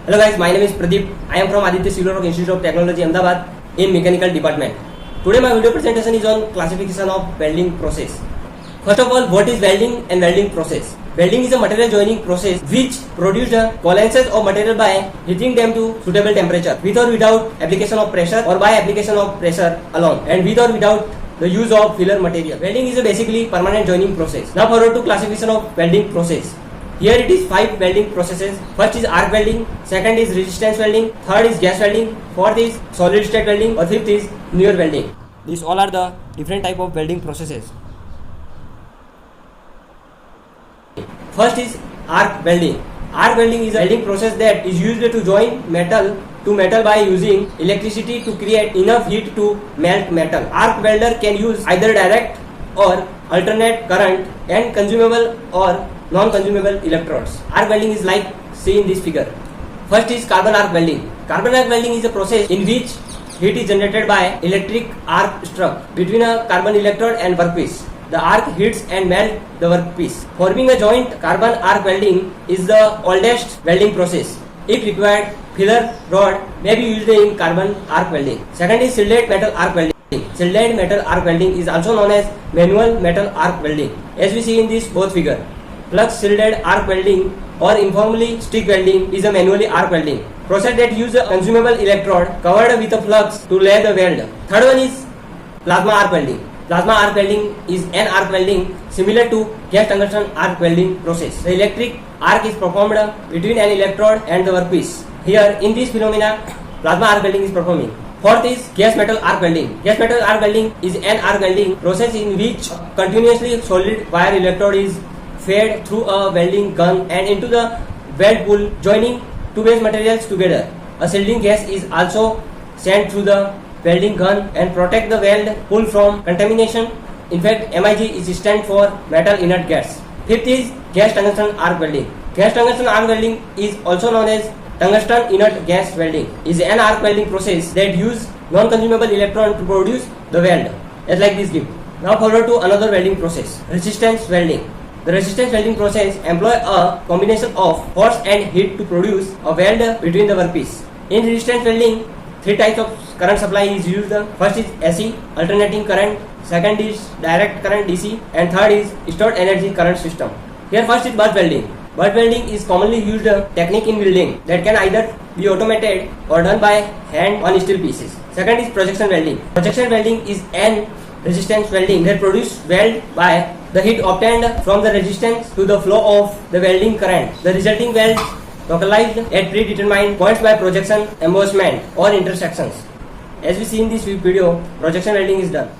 Hello guys, my name is Pradeep. I am from Aditya Civil Rock Institute of Technology, Ahmedabad in Mechanical Department. Today my video presentation is on classification of welding process. First of all, what is welding and welding process? Welding is a material joining process which produces the coalescence of material by heating them to suitable temperature with or without application of pressure or by application of pressure alone and with or without the use of filler material. Welding is a basically permanent joining process. Now forward to classification of welding process. Here it is 5 welding processes. First is arc welding, second is resistance welding, third is gas welding, fourth is solid state welding, or fifth is near welding. These all are the different type of welding processes. First is arc welding. Arc welding is a welding process that is used to join metal to metal by using electricity to create enough heat to melt metal. Arc welder can use either direct or alternate current and consumable or non-consumable electrodes. Arc welding is like seen in this figure. First is carbon arc welding. Carbon arc welding is a process in which heat is generated by electric arc struck between a carbon electrode and workpiece. The arc hits and melts the workpiece. Forming a joint, carbon arc welding is the oldest welding process. If required, filler rod may be used in carbon arc welding. Second is shielded metal arc welding. Shielded metal arc welding is also known as manual metal arc welding, as we see in this both figure. Flux shielded arc welding or informally stick welding is a manually arc welding process that uses a consumable electrode covered with a flux to lay the weld. Third one is plasma arc welding. Plasma arc welding is an arc welding similar to gas tungsten arc welding process. The electric arc is performed between an electrode and the workpiece. Here in this phenomena, plasma arc welding is performing. Fourth is gas metal arc welding. Gas metal arc welding is an arc welding process in which continuously solid wire electrode is fed through a welding gun and into the weld pool, joining two base materials together. A shielding gas is also sent through the welding gun and protect the weld pool from contamination. In fact, MIG is stand for metal inert gas. Fifth is gas tungsten arc welding. Gas tungsten arc welding is also known as tungsten inert gas welding. Is an arc welding process that use non-consumable electron to produce the weld, as like this gift. Now forward to another welding process, resistance welding. The resistance welding process employ a combination of force and heat to produce a weld between the workpiece. In resistance welding, 3 types of current supply is used. First is AC, alternating current, second is direct current DC, and third is stored energy current system. Here first is butt welding. Butt welding is commonly used technique in welding that can either be automated or done by hand on steel pieces. Second is projection welding. Projection welding is an resistance welding that produces weld by the heat obtained from the resistance to the flow of the welding current. The resulting weld localized at predetermined points by projection, embossment or intersections. As we see in this video, projection welding is done.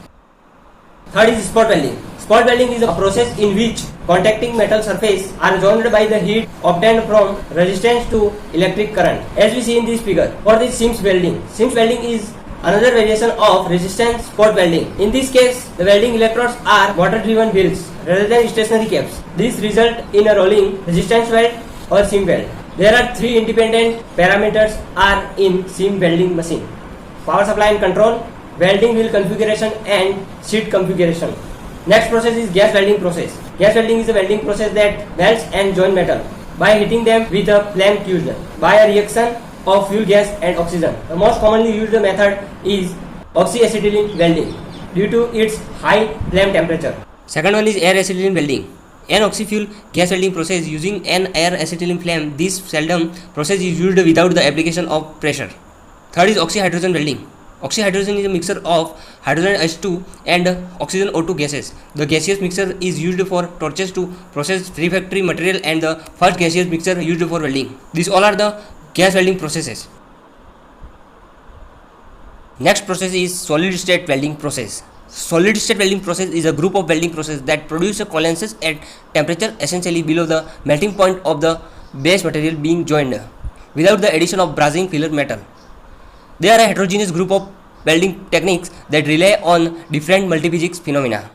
Third is spot welding. Spot welding is a process in which contacting metal surface are joined by the heat obtained from resistance to electric current. As we see in this figure. Fourth is seams welding. Seams welding is another variation of resistance spot welding. In this case, the welding electrodes are motor-driven wheels rather than stationary caps. This result in a rolling resistance weld or seam weld. There are 3 independent parameters are in seam welding machine: power supply and control, welding wheel configuration, and sheet configuration. Next process is gas welding process. Gas welding is a welding process that welds and join metal by heating them with a flame used by a reaction of fuel gas and oxygen. The most commonly used method is oxyacetylene welding due to its high flame temperature. Second one is air acetylene welding. An oxy-fuel gas welding process using an air acetylene flame. This seldom process is used without the application of pressure. Third is oxyhydrogen welding. Oxyhydrogen is a mixture of hydrogen H2 and oxygen O2 gases. The gaseous mixture is used for torches to process refractory material and the first gaseous mixture used for welding. These all are the gas welding processes. Next process is solid state welding process. Solid state welding process is a group of welding process that produce a coalescence at temperature essentially below the melting point of the base material being joined without the addition of brazing filler metal. They are a heterogeneous group of welding techniques that rely on different multiphysics phenomena.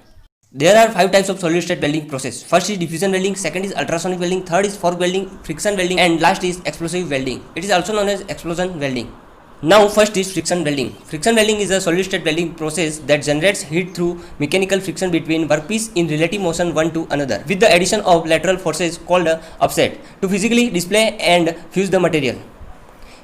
There are 5 types of solid state welding process. First is diffusion welding, second is ultrasonic welding, third is fork welding, friction welding, and last is explosive welding. It is also known as explosion welding. Now first is friction welding. Friction welding is a solid state welding process that generates heat through mechanical friction between workpiece in relative motion one to another with the addition of lateral forces called upset to physically display and fuse the material.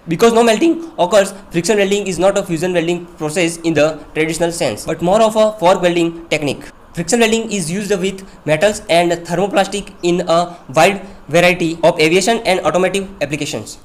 Because no melting occurs, friction welding is not a fusion welding process in the traditional sense, but more of a fork welding technique. Friction welding is used with metals and thermoplastic in a wide variety of aviation and automotive applications.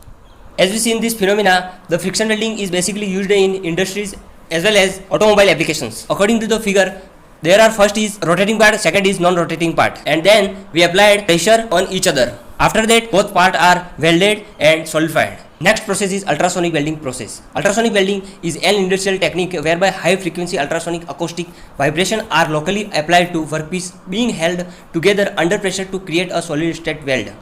As we see in this phenomena, the friction welding is basically used in industries as well as automobile applications. According to the figure, there are first is rotating part, second is non-rotating part, and then we applied pressure on each other. After that, both parts are welded and solidified. Next process is ultrasonic welding process. Ultrasonic welding is an industrial technique whereby high frequency ultrasonic acoustic vibration are locally applied to workpiece being held together under pressure to create a solid state weld.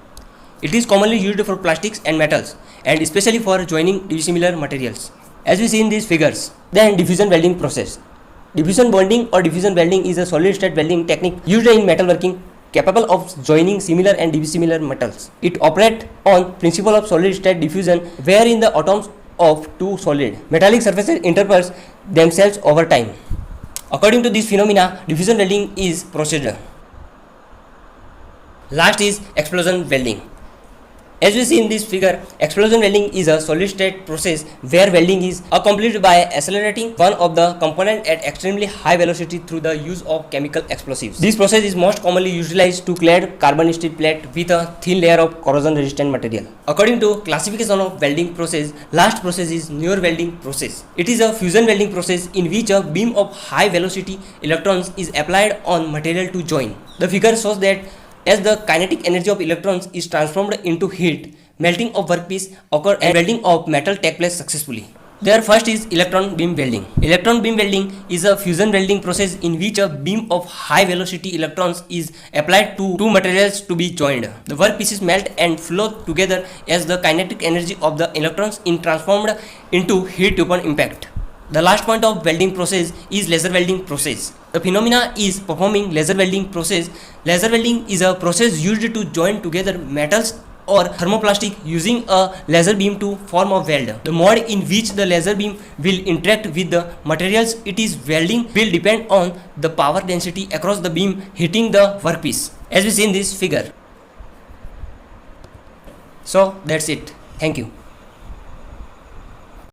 It is commonly used for plastics and metals and especially for joining dissimilar materials. As we see in these figures, then diffusion welding process. Diffusion bonding or diffusion welding is a solid state welding technique used in metalworking capable of joining similar and dissimilar metals. It operates on principle of solid state diffusion wherein the atoms of two solid metallic surfaces interpose themselves over time. According to this phenomena, diffusion welding is procedure. Last is explosion welding. As we see in this figure, explosion welding is a solid state process where welding is accomplished by accelerating one of the component at extremely high velocity through the use of chemical explosives. This process is most commonly utilized to clad carbon steel plate with a thin layer of corrosion resistant material. According to classification of welding process, last process is near welding process. It is a fusion welding process in which a beam of high velocity electrons is applied on material to join. The figure shows that as the kinetic energy of electrons is transformed into heat, melting of workpiece occurs and welding of metal takes place successfully. There first is electron beam welding. Electron beam welding is a fusion welding process in which a beam of high velocity electrons is applied to two materials to be joined. The workpieces melt and flow together as the kinetic energy of the electrons is transformed into heat upon impact. The last point of welding process is laser welding process. The phenomena is performing laser welding process. Laser welding is a process used to join together metals or thermoplastic using a laser beam to form a weld. The mode in which the laser beam will interact with the materials it is welding will depend on the power density across the beam hitting the workpiece, as we see in this figure. So that's it. Thank you.